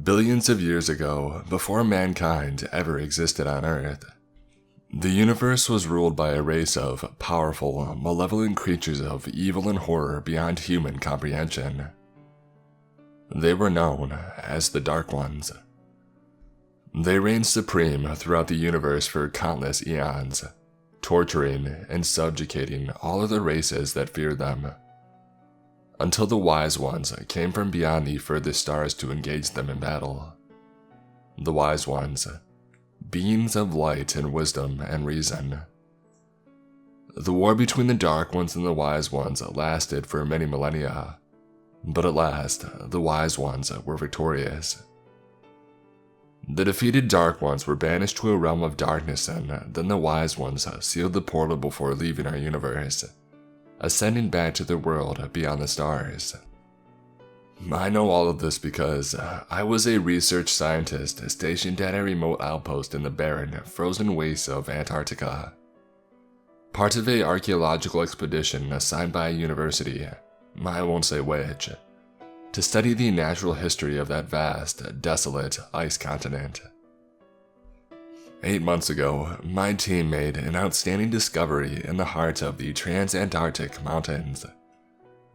Billions of years ago, before mankind ever existed on Earth, the universe was ruled by a race of powerful, malevolent creatures of evil and horror beyond human comprehension. They were known as the Dark Ones. They reigned supreme throughout the universe for countless eons, torturing and subjugating all other races that feared them, until the Wise Ones came from beyond the furthest stars to engage them in battle. The Wise Ones, beings of light and wisdom and reason. The war between the Dark Ones and the Wise Ones lasted for many millennia, but at last, the Wise Ones were victorious. The defeated Dark Ones were banished to a realm of darkness, and then the Wise Ones sealed the portal before leaving our universe, ascending back to their world beyond the stars. I know all of this because I was a research scientist stationed at a remote outpost in the barren, frozen wastes of Antarctica. Part of an archaeological expedition assigned by a university, I won't say which, to study the natural history of that vast, desolate ice continent. 8 months ago, my team made an outstanding discovery in the heart of the Transantarctic Mountains,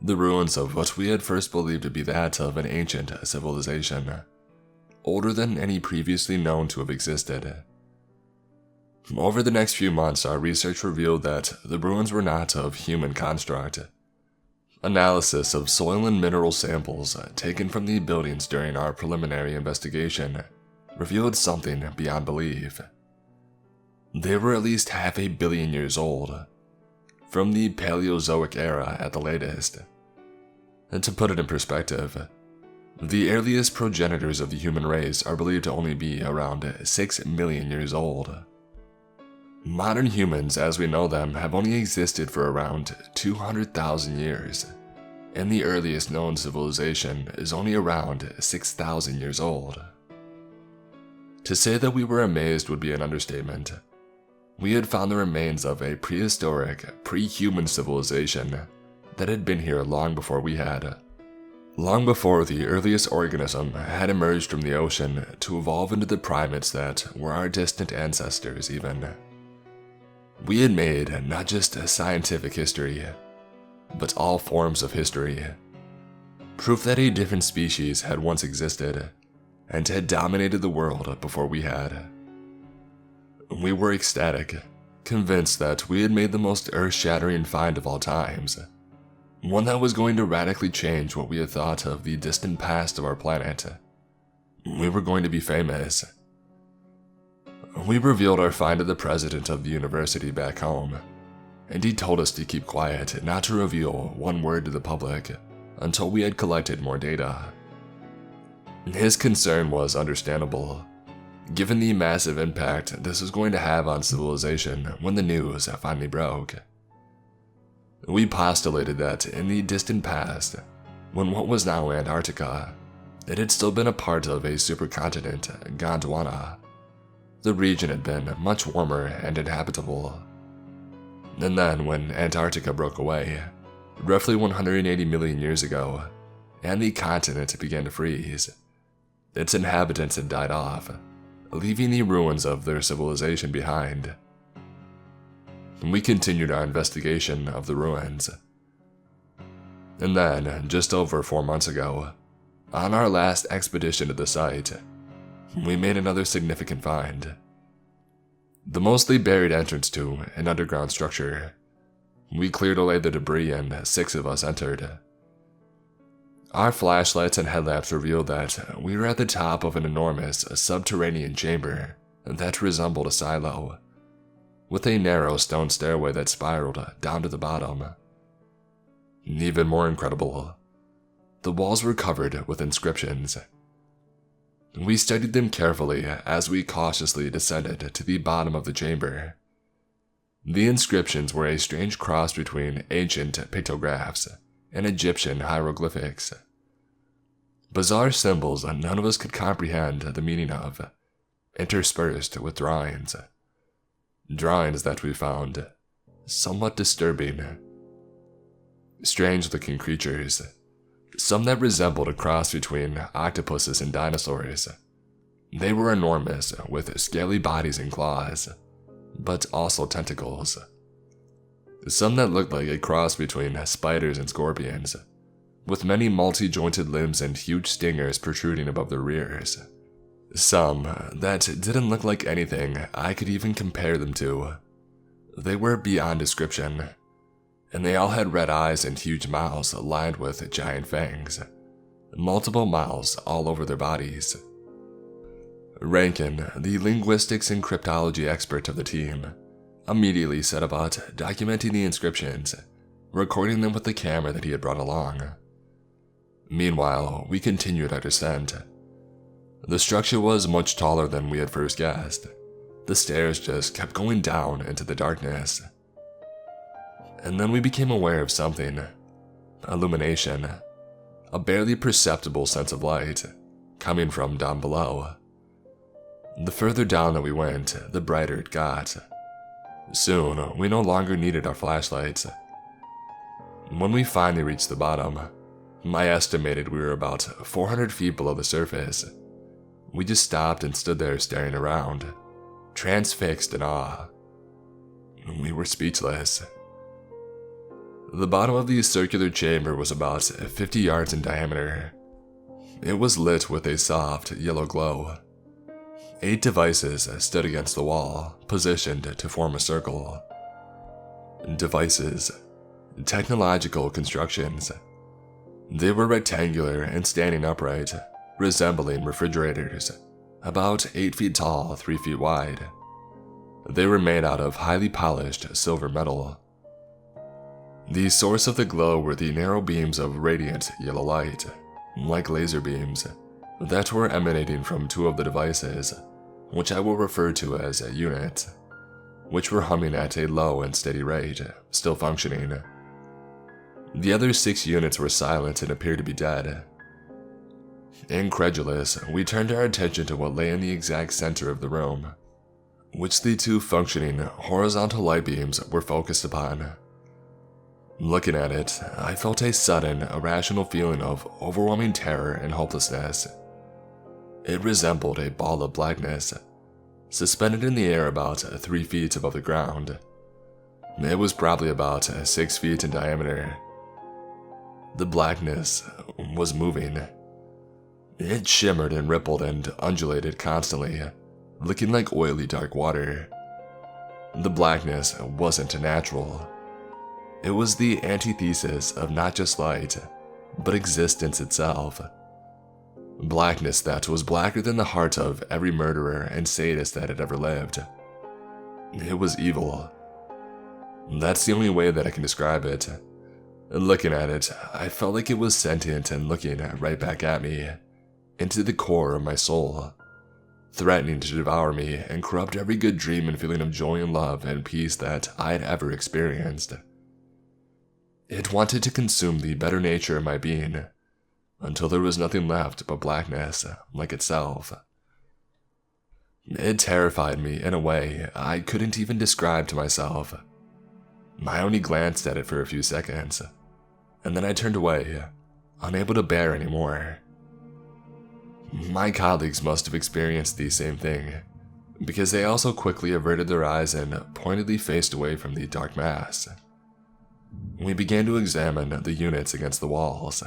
the ruins of what we had first believed to be that of an ancient civilization, older than any previously known to have existed. Over the next few months, our research revealed that the ruins were not of human construct. Analysis of soil and mineral samples taken from the buildings during our preliminary investigation revealed something beyond belief. They were at least 500 million years old, from the Paleozoic era at the latest. And to put it in perspective, the earliest progenitors of the human race are believed to only be around 6 million years old. Modern humans, as we know them, have only existed for around 200,000 years, and the earliest known civilization is only around 6,000 years old. To say that we were amazed would be an understatement. We had found the remains of a prehistoric, pre-human civilization that had been here long before we had. Long before the earliest organism had emerged from the ocean to evolve into the primates that were our distant ancestors even. We had made not just a scientific history, but all forms of history. Proof that a different species had once existed and had dominated the world before we had. We were ecstatic, convinced that we had made the most earth-shattering find of all times, one that was going to radically change what we had thought of the distant past of our planet. We were going to be famous. We revealed our find to the president of the university back home, and he told us to keep quiet, not to reveal one word to the public until we had collected more data. His concern was understandable, given the massive impact this was going to have on civilization when the news finally broke. We postulated that in the distant past, when what was now Antarctica, it had still been a part of a supercontinent, Gondwana. The region had been much warmer and inhabitable. And then when Antarctica broke away, roughly 180 million years ago, and the continent began to freeze, its inhabitants had died off, leaving the ruins of their civilization behind. We continued our investigation of the ruins. And then, just over 4 months ago, on our last expedition to the site, we made another significant find. The mostly buried entrance to an underground structure. We cleared away the debris and 6 of us entered. Our flashlights and headlamps revealed that we were at the top of an enormous subterranean chamber that resembled a silo, with a narrow stone stairway that spiraled down to the bottom. Even more incredible, the walls were covered with inscriptions. We studied them carefully as we cautiously descended to the bottom of the chamber. The inscriptions were a strange cross between ancient pictographs and Egyptian hieroglyphics. Bizarre symbols none of us could comprehend the meaning of, interspersed with drawings. Drawings that we found somewhat disturbing. Strange-looking creatures, some that resembled a cross between octopuses and dinosaurs. They were enormous, with scaly bodies and claws, but also tentacles. Some that looked like a cross between spiders and scorpions, with many multi-jointed limbs and huge stingers protruding above their rears. Some that didn't look like anything I could even compare them to. They were beyond description, and they all had red eyes and huge mouths lined with giant fangs, multiple mouths all over their bodies. Rankin, the linguistics and cryptology expert of the team, immediately set about documenting the inscriptions, recording them with the camera that he had brought along. Meanwhile, we continued our descent. The structure was much taller than we had first guessed. The stairs just kept going down into the darkness. And then we became aware of something. Illumination. A barely perceptible sense of light, coming from down below. The further down that we went, the brighter it got. Soon, we no longer needed our flashlights. When we finally reached the bottom, I estimated we were about 400 feet below the surface. We just stopped and stood there staring around, transfixed in awe. We were speechless. The bottom of the circular chamber was about 50 yards in diameter. It was lit with a soft yellow glow. 8 devices stood against the wall, positioned to form a circle. Devices. Technological constructions. They were rectangular and standing upright, resembling refrigerators, about 8 feet tall, 3 feet wide. They were made out of highly polished silver metal. The source of the glow were the narrow beams of radiant yellow light, like laser beams, that were emanating from 2 of the devices, which I will refer to as units, which were humming at a low and steady rate, still functioning. The other 6 units were silent and appeared to be dead. Incredulous, we turned our attention to what lay in the exact center of the room, which the 2 functioning horizontal light beams were focused upon. Looking at it, I felt a sudden, irrational feeling of overwhelming terror and hopelessness. It resembled a ball of blackness, suspended in the air about 3 feet above the ground. It was probably about 6 feet in diameter. The blackness was moving. It shimmered and rippled and undulated constantly, looking like oily dark water. The blackness wasn't natural. It was the antithesis of not just light, but existence itself. Blackness that was blacker than the heart of every murderer and sadist that had ever lived. It was evil. That's the only way that I can describe it. Looking at it, I felt like it was sentient and looking right back at me, into the core of my soul, threatening to devour me and corrupt every good dream and feeling of joy and love and peace that I had ever experienced. It wanted to consume the better nature of my being, until there was nothing left but blackness, like itself. It terrified me in a way I couldn't even describe to myself. I only glanced at it for a few seconds, and then I turned away, unable to bear anymore. My colleagues must have experienced the same thing, because they also quickly averted their eyes and pointedly faced away from the dark mass. We began to examine the units against the walls.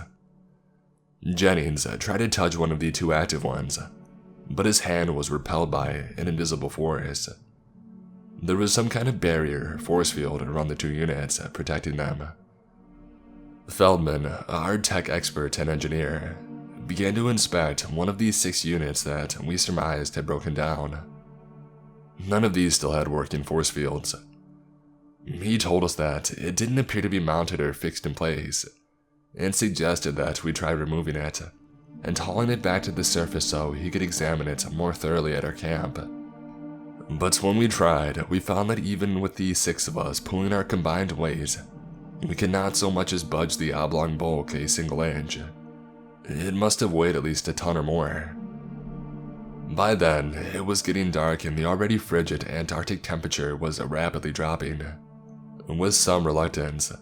Jennings tried to touch one of the 2 active ones, but his hand was repelled by an invisible force. There was some kind of barrier, force field around the 2 units, protecting them. Feldman, our tech expert and engineer, began to inspect one of these 6 units that we surmised had broken down. None of these still had working force fields. He told us that it didn't appear to be mounted or fixed in place, and suggested that we try removing it and hauling it back to the surface so he could examine it more thoroughly at our camp. But when we tried, we found that even with the 6 of us pulling our combined weight, we could not so much as budge the oblong bulk a single inch. It must have weighed at least a ton or more. By then, it was getting dark and the already frigid Antarctic temperature was rapidly dropping. With some reluctance,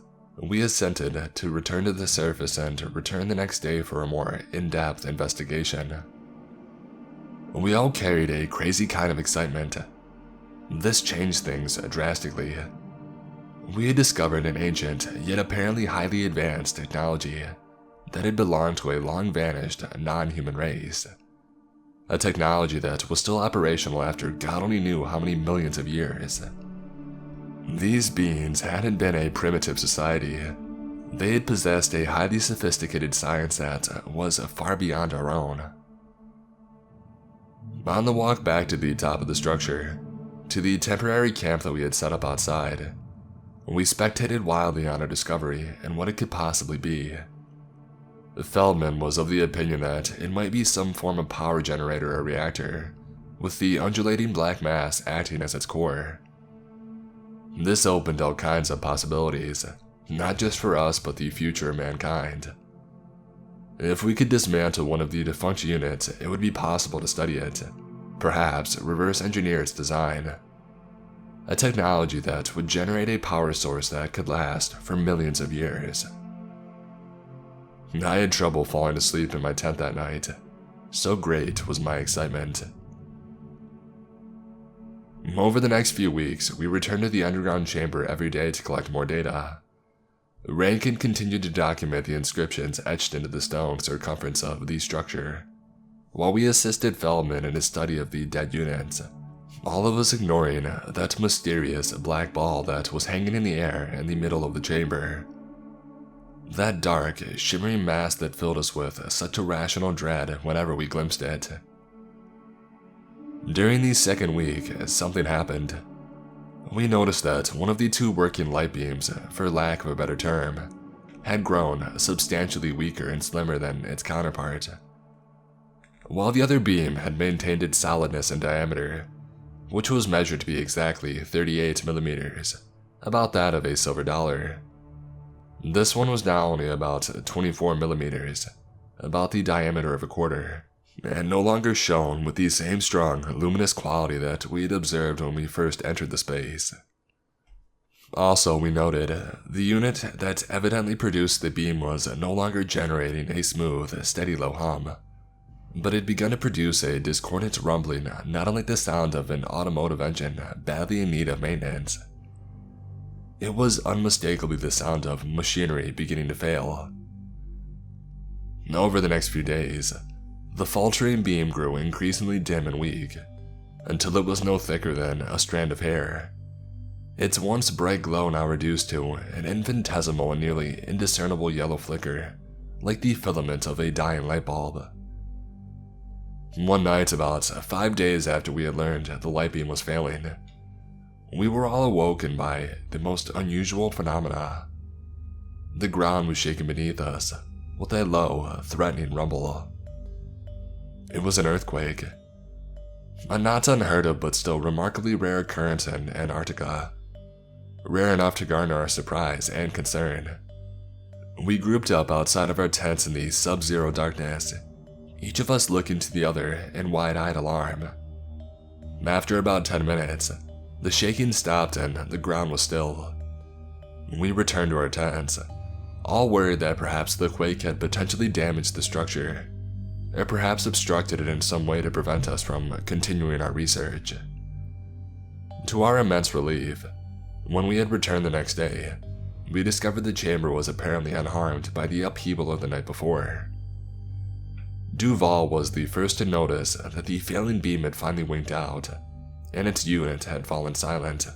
we assented to return to the surface and return the next day for a more in-depth investigation. We all carried a crazy kind of excitement. This changed things drastically. We had discovered an ancient, yet apparently highly advanced technology that had belonged to a long-vanished, non-human race. A technology that was still operational after God only knew how many millions of years. These beings hadn't been a primitive society. They had possessed a highly sophisticated science that was far beyond our own. On the walk back to the top of the structure, to the temporary camp that we had set up outside, we spectated wildly on our discovery and what it could possibly be. Feldman was of the opinion that it might be some form of power generator or reactor, with the undulating black mass acting as its core. This opened all kinds of possibilities, not just for us but the future of mankind. If we could dismantle one of the defunct units, it would be possible to study it, perhaps reverse engineer its design. A technology that would generate a power source that could last for millions of years. I had trouble falling asleep in my tent that night, so great was my excitement. Over the next few weeks, we returned to the underground chamber every day to collect more data. Rankin continued to document the inscriptions etched into the stone circumference of the structure, while we assisted Feldman in his study of the dead units, all of us ignoring that mysterious black ball that was hanging in the air in the middle of the chamber. That dark, shimmering mass that filled us with such irrational dread whenever we glimpsed it. During the second week, something happened. We noticed that one of the two working light beams, for lack of a better term, had grown substantially weaker and slimmer than its counterpart, while the other beam had maintained its solidness and diameter, which was measured to be exactly 38 millimeters, about that of a silver dollar. This one was now only about 24 millimeters, about the diameter of a quarter, and no longer shone with the same strong, luminous quality that we had observed when we first entered the space. Also, we noted, the unit that evidently produced the beam was no longer generating a smooth, steady low hum, but had begun to produce a discordant rumbling not unlike the sound of an automotive engine badly in need of maintenance. It was unmistakably the sound of machinery beginning to fail. Over the next few days, the faltering beam grew increasingly dim and weak, until it was no thicker than a strand of hair. Its once bright glow now reduced to an infinitesimal and nearly indiscernible yellow flicker, like the filament of a dying light bulb. One night, about 5 days after we had learned the light beam was failing, we were all awoken by the most unusual phenomena. The ground was shaking beneath us with a low, threatening rumble. It was an earthquake, a not unheard of but still remarkably rare occurrence in Antarctica, rare enough to garner our surprise and concern. We grouped up outside of our tents in the sub-zero darkness, each of us looking to the other in wide-eyed alarm. After about 10 minutes, the shaking stopped and the ground was still. We returned to our tents, all worried that perhaps the quake had potentially damaged the structure, or perhaps obstructed it in some way to prevent us from continuing our research. To our immense relief, when we had returned the next day, we discovered the chamber was apparently unharmed by the upheaval of the night before. Duval was the first to notice that the failing beam had finally winked out, and its unit had fallen silent.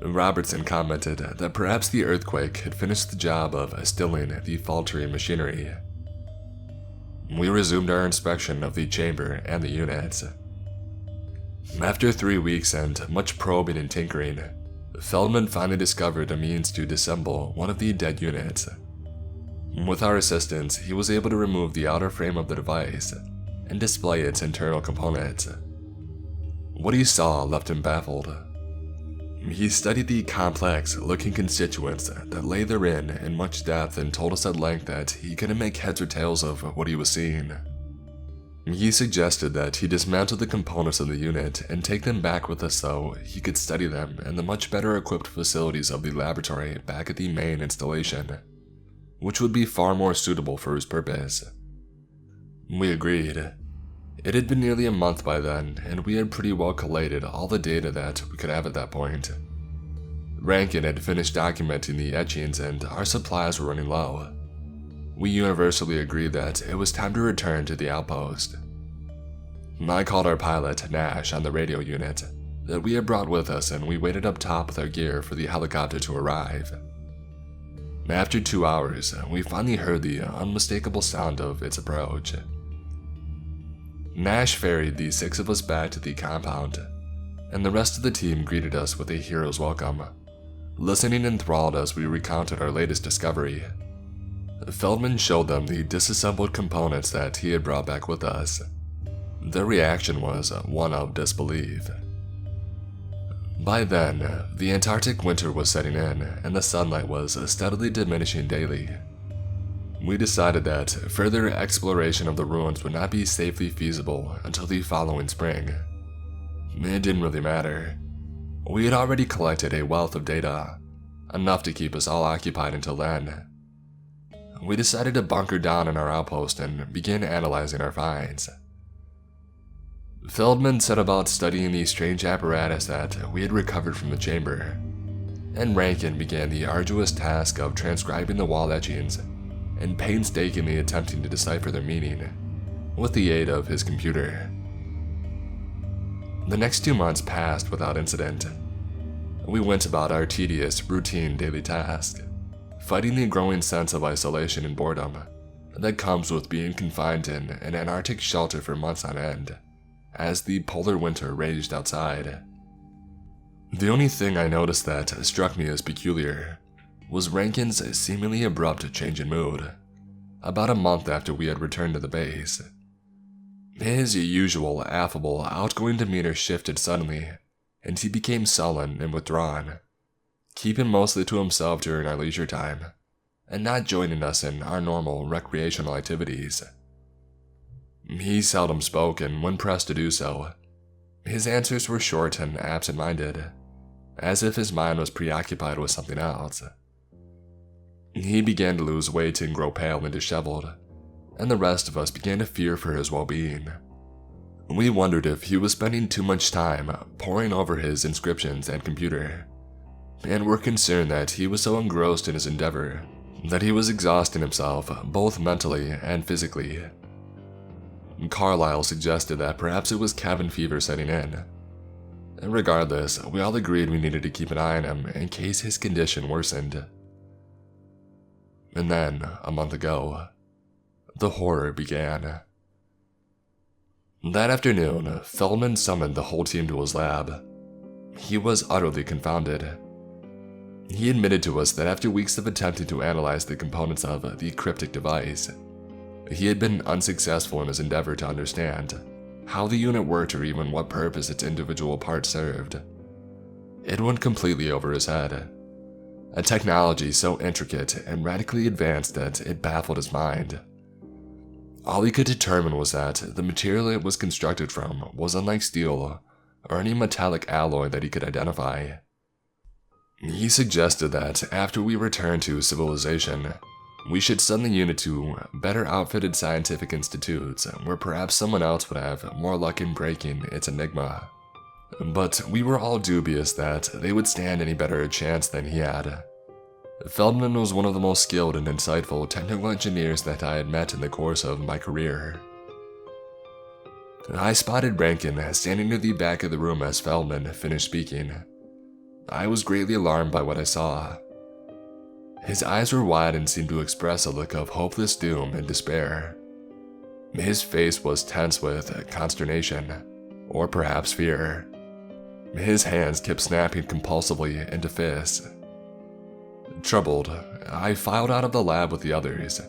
Robertson commented that perhaps the earthquake had finished the job of stilling the faltering machinery. We resumed our inspection of the chamber and the units. After 3 weeks and much probing and tinkering, Feldman finally discovered a means to disassemble one of the dead units. With our assistance, he was able to remove the outer frame of the device and display its internal components. What he saw left him baffled. He studied the complex-looking constituents that lay therein in much depth and told us at length that he couldn't make heads or tails of what he was seeing. He suggested that he dismantle the components of the unit and take them back with us so he could study them in the much better equipped facilities of the laboratory back at the main installation, which would be far more suitable for his purpose. We agreed. It had been nearly a month by then, and we had pretty well collated all the data that we could have at that point. Rankin had finished documenting the etchings and our supplies were running low. We universally agreed that it was time to return to the outpost. I called our pilot, Nash, on the radio unit that we had brought with us, and we waited up top with our gear for the helicopter to arrive. After 2 hours, we finally heard the unmistakable sound of its approach. Nash ferried the 6 of us back to the compound, and the rest of the team greeted us with a hero's welcome, listening enthralled as we recounted our latest discovery. Feldman showed them the disassembled components that he had brought back with us. Their reaction was one of disbelief. By then, the Antarctic winter was setting in, and the sunlight was steadily diminishing daily. We decided that further exploration of the ruins would not be safely feasible until the following spring. It didn't really matter. We had already collected a wealth of data, enough to keep us all occupied until then. We decided to bunker down in our outpost and begin analyzing our finds. Feldman set about studying the strange apparatus that we had recovered from the chamber, and Rankin began the arduous task of transcribing the wall etchings and painstakingly attempting to decipher their meaning with the aid of his computer. The next 2 months passed without incident. We went about our tedious, routine daily task, fighting the growing sense of isolation and boredom that comes with being confined in an Antarctic shelter for months on end, as the polar winter raged outside. The only thing I noticed that struck me as peculiar was Rankin's seemingly abrupt change in mood, about a month after we had returned to the base. His usual affable, outgoing demeanor shifted suddenly, and he became sullen and withdrawn, keeping mostly to himself during our leisure time, and not joining us in our normal recreational activities. He seldom spoke, and when pressed to do so, his answers were short and absent-minded, as if his mind was preoccupied with something else. He began to lose weight and grow pale and disheveled, and the rest of us began to fear for his well-being. We wondered if he was spending too much time poring over his inscriptions and computer, and were concerned that he was so engrossed in his endeavor that he was exhausting himself both mentally and physically. Carlyle suggested that perhaps it was cabin fever setting in. Regardless, we all agreed we needed to keep an eye on him in case his condition worsened. And then, a month ago, the horror began. That afternoon, Feldman summoned the whole team to his lab. He was utterly confounded. He admitted to us that after weeks of attempting to analyze the components of the cryptic device, he had been unsuccessful in his endeavor to understand how the unit worked or even what purpose its individual parts served. It went completely over his head. A technology so intricate and radically advanced that it baffled his mind. All he could determine was that the material it was constructed from was unlike steel or any metallic alloy that he could identify. He suggested that after we returned to civilization, we should send the unit to better outfitted scientific institutes where perhaps someone else would have more luck in breaking its enigma. But we were all dubious that they would stand any better a chance than he had. Feldman was one of the most skilled and insightful technical engineers that I had met in the course of my career. I spotted Rankin standing near the back of the room as Feldman finished speaking. I was greatly alarmed by what I saw. His eyes were wide and seemed to express a look of hopeless doom and despair. His face was tense with consternation, or perhaps fear. His hands kept snapping compulsively into fists. Troubled, I filed out of the lab with the others,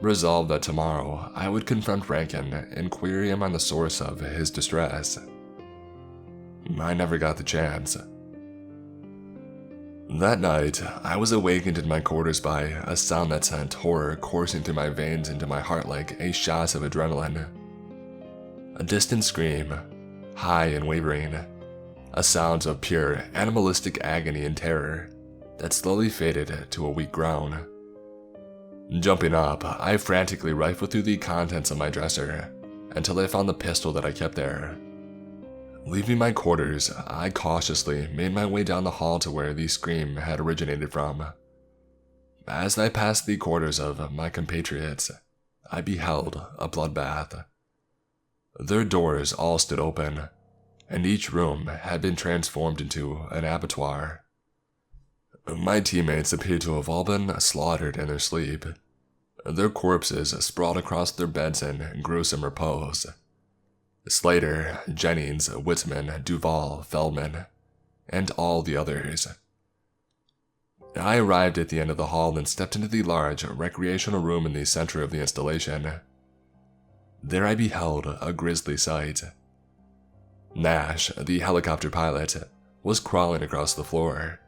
resolved that tomorrow I would confront Rankin and query him on the source of his distress. I never got the chance. That night, I was awakened in my quarters by a sound that sent horror coursing through my veins into my heart like a shot of adrenaline. A distant scream, high and wavering. A sound of pure animalistic agony and terror that slowly faded to a weak groan. Jumping up, I frantically rifled through the contents of my dresser until I found the pistol that I kept there. Leaving my quarters, I cautiously made my way down the hall to where the scream had originated from. As I passed the quarters of my compatriots, I beheld a bloodbath. Their doors all stood open, and each room had been transformed into an abattoir. My teammates appeared to have all been slaughtered in their sleep. Their corpses sprawled across their beds in gruesome repose. Slater, Jennings, Whitman, Duval, Feldman, and all the others. I arrived at the end of the hall and stepped into the large recreational room in the center of the installation. There I beheld a grisly sight. Nash, the helicopter pilot, was crawling across the floor,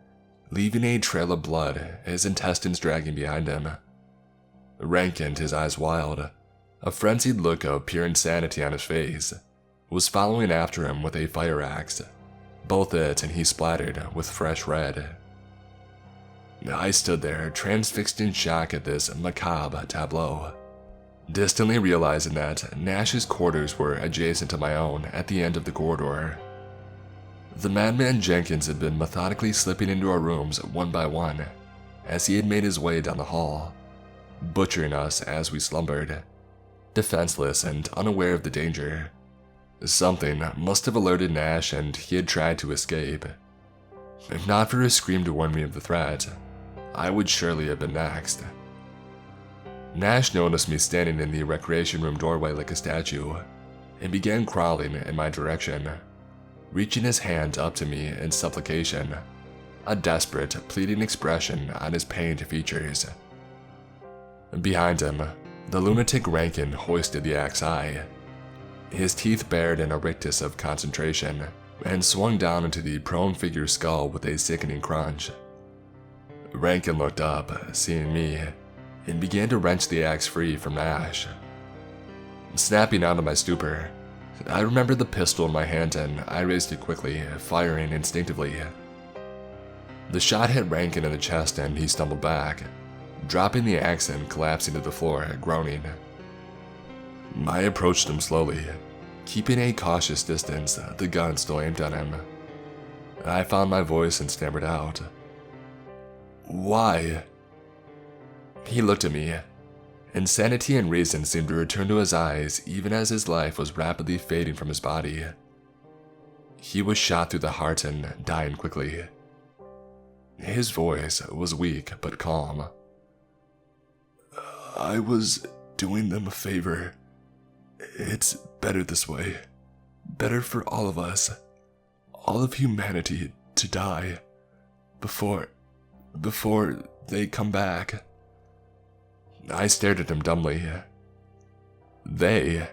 leaving a trail of blood, his intestines dragging behind him. Rankin, his eyes wild, a frenzied look of pure insanity on his face, was following after him with a fire axe. Both it and he splattered with fresh red. I stood there, transfixed in shock at this macabre tableau, distantly realizing that Nash's quarters were adjacent to my own at the end of the corridor. The madman Jenkins had been methodically slipping into our rooms one by one as he had made his way down the hall, butchering us as we slumbered, defenseless and unaware of the danger. Something must have alerted Nash and he had tried to escape. If not for his scream to warn me of the threat, I would surely have been next. Nash noticed me standing in the recreation room doorway like a statue and began crawling in my direction, reaching his hand up to me in supplication, a desperate, pleading expression on his pained features. Behind him, the lunatic Rankin hoisted the axe high, his teeth bared in a rictus of concentration, and swung down into the prone figure's skull with a sickening crunch. Rankin looked up, seeing me, and began to wrench the axe free from Nash. Snapping out of my stupor, I remembered the pistol in my hand and I raised it quickly, firing instinctively. The shot hit Rankin in the chest and he stumbled back, dropping the axe and collapsing to the floor, groaning. I approached him slowly, keeping a cautious distance, the gun still aimed at him. I found my voice and stammered out, "Why?" He looked at me. Insanity and reason seemed to return to his eyes even as his life was rapidly fading from his body. He was shot through the heart and dying quickly. His voice was weak but calm. "I was doing them a favor. It's better this way. Better for all of us. All of humanity to die. Before they come back." I stared at him dumbly. They?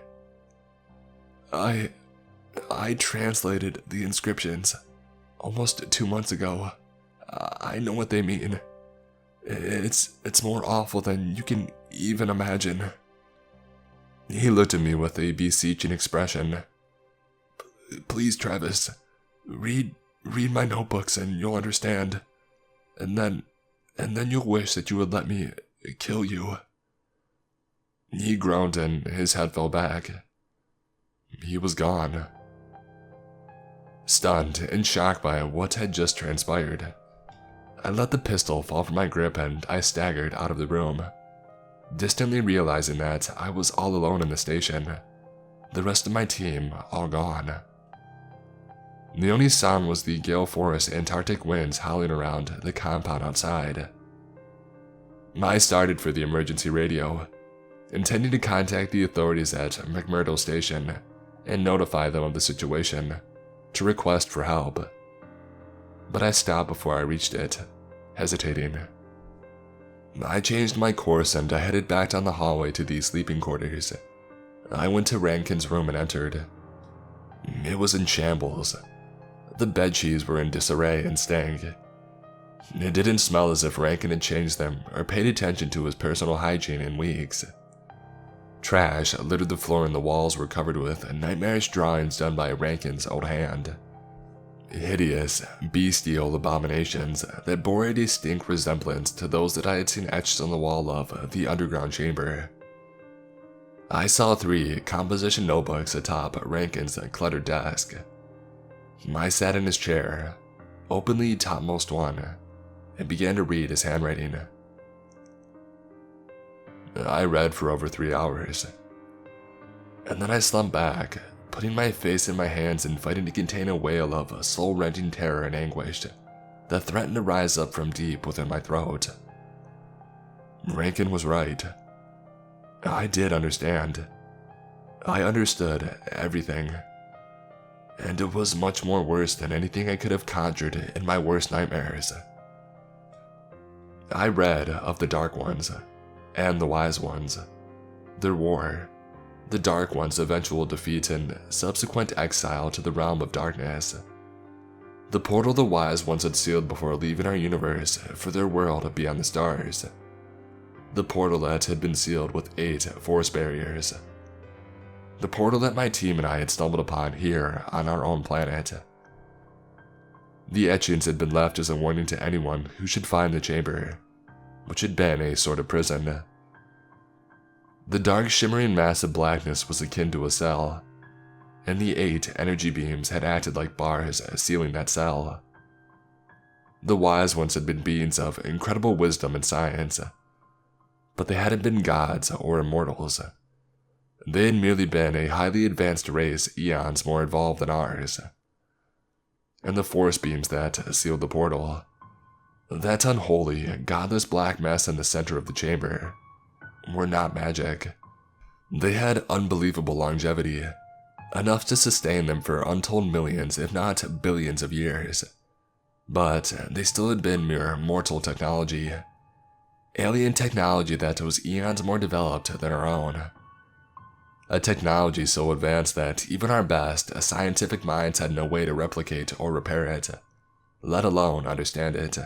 I translated the inscriptions almost 2 months ago. I know what they mean. It's more awful than you can even imagine. He looked at me with a beseeching expression. "Please, Travis, read my notebooks and you'll understand. And then you'll wish that you would let me kill you." He groaned and his head fell back. He was gone. Stunned and shocked by what had just transpired, I let the pistol fall from my grip and I staggered out of the room, distantly realizing that I was all alone in the station, the rest of my team all gone. The only sound was the gale force Antarctic winds howling around the compound outside. I started for the emergency radio, intending to contact the authorities at McMurdo Station and notify them of the situation, to request for help. But I stopped before I reached it, hesitating. I changed my course and I headed back down the hallway to the sleeping quarters. I went to Rankin's room and entered. It was in shambles. The bedsheets were in disarray and stank. It didn't smell as if Rankin had changed them or paid attention to his personal hygiene in weeks. Trash littered the floor and the walls were covered with nightmarish drawings done by Rankin's old hand. Hideous, bestial abominations that bore a distinct resemblance to those that I had seen etched on the wall of the underground chamber. I saw 3 composition notebooks atop Rankin's cluttered desk. I sat in his chair, openly topmost one, and began to read his handwriting. I read for over 3 hours. And then I slumped back, putting my face in my hands and fighting to contain a wail of soul-rending terror and anguish that threatened to rise up from deep within my throat. Rankin was right. I did understand. I understood everything. And it was much more worse than anything I could have conjured in my worst nightmares. I read of the Dark Ones and the Wise Ones, their war, the Dark Ones' eventual defeat and subsequent exile to the realm of darkness, the portal the Wise Ones had sealed before leaving our universe for their world beyond the stars, the portal that had been sealed with 8 force barriers, the portal that my team and I had stumbled upon here on our own planet. The etchings had been left as a warning to anyone who should find the chamber, which had been a sort of prison. The dark shimmering mass of blackness was akin to a cell, and the 8 energy beams had acted like bars sealing that cell. The Wise Ones had been beings of incredible wisdom and science, but they hadn't been gods or immortals. They had merely been a highly advanced race eons more evolved than ours. And the force beams that sealed the portal, that unholy, godless black mess in the center of the chamber, were not magic. They had unbelievable longevity, enough to sustain them for untold millions if not billions of years. But they still had been mere mortal technology. Alien technology that was eons more developed than our own. A technology so advanced that even our best scientific minds had no way to replicate or repair it, let alone understand it.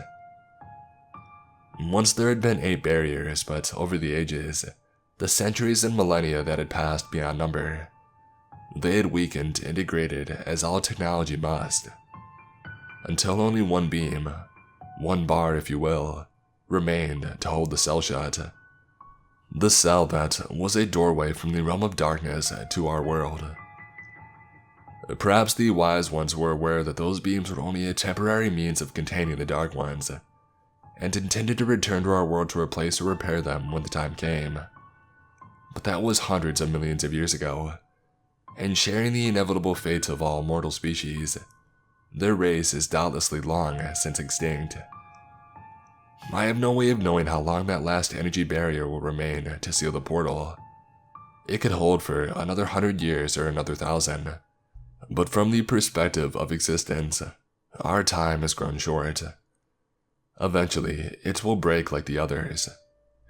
Once there had been 8 barriers, but over the ages, the centuries and millennia that had passed beyond number, they had weakened and degraded as all technology must, until only one beam, one bar if you will, remained to hold the cell shut. The cell that was a doorway from the realm of darkness to our world. Perhaps the Wise Ones were aware that those beams were only a temporary means of containing the Dark Ones, and intended to return to our world to replace or repair them when the time came. But that was hundreds of millions of years ago, and sharing the inevitable fate of all mortal species, their race is doubtlessly long since extinct. I have no way of knowing how long that last energy barrier will remain to seal the portal. It could hold for another 100 years or another 1,000, but from the perspective of existence, our time has grown short. Eventually, it will break like the others,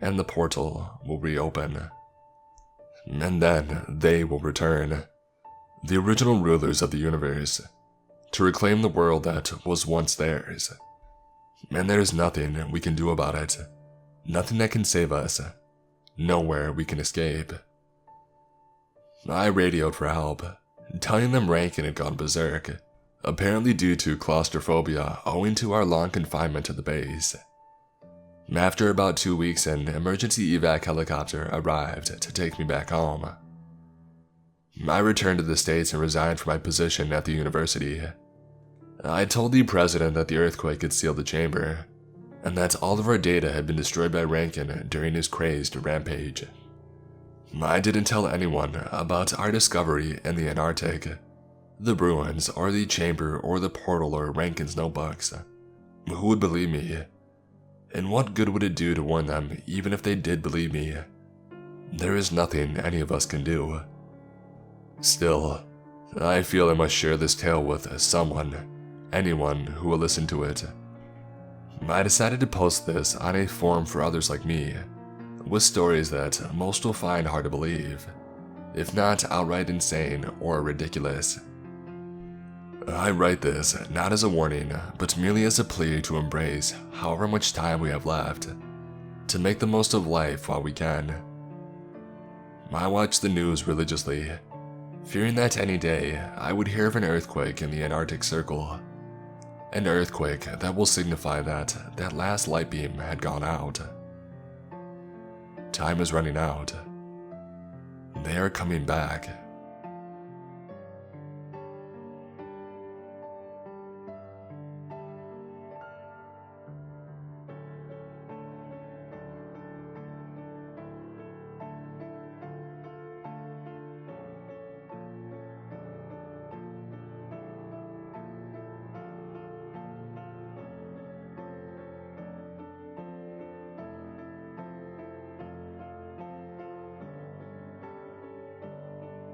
and the portal will reopen. And then they will return, the original rulers of the universe, to reclaim the world that was once theirs. And there's nothing we can do about it, nothing that can save us, nowhere we can escape. I radioed for help, telling them Rankin had gone berserk, apparently due to claustrophobia owing to our long confinement to the base. After about 2 weeks, an emergency evac helicopter arrived to take me back home. I returned to the States and resigned from my position at the university. I told the president that the earthquake had sealed the chamber, and that all of our data had been destroyed by Rankin during his crazed rampage. I didn't tell anyone about our discovery in the Antarctic, the ruins, or the chamber, or the portal, or Rankin's notebooks. Who would believe me? And what good would it do to warn them, even if they did believe me? There is nothing any of us can do. Still, I feel I must share this tale with someone, anyone who will listen to it. I decided to post this on a forum for others like me, with stories that most will find hard to believe, if not outright insane or ridiculous. I write this not as a warning, but merely as a plea to embrace however much time we have left, to make the most of life while we can. I watched the news religiously, fearing that any day I would hear of an earthquake in the Antarctic Circle. An earthquake that will signify that that last light beam had gone out. Time is running out. They are coming back.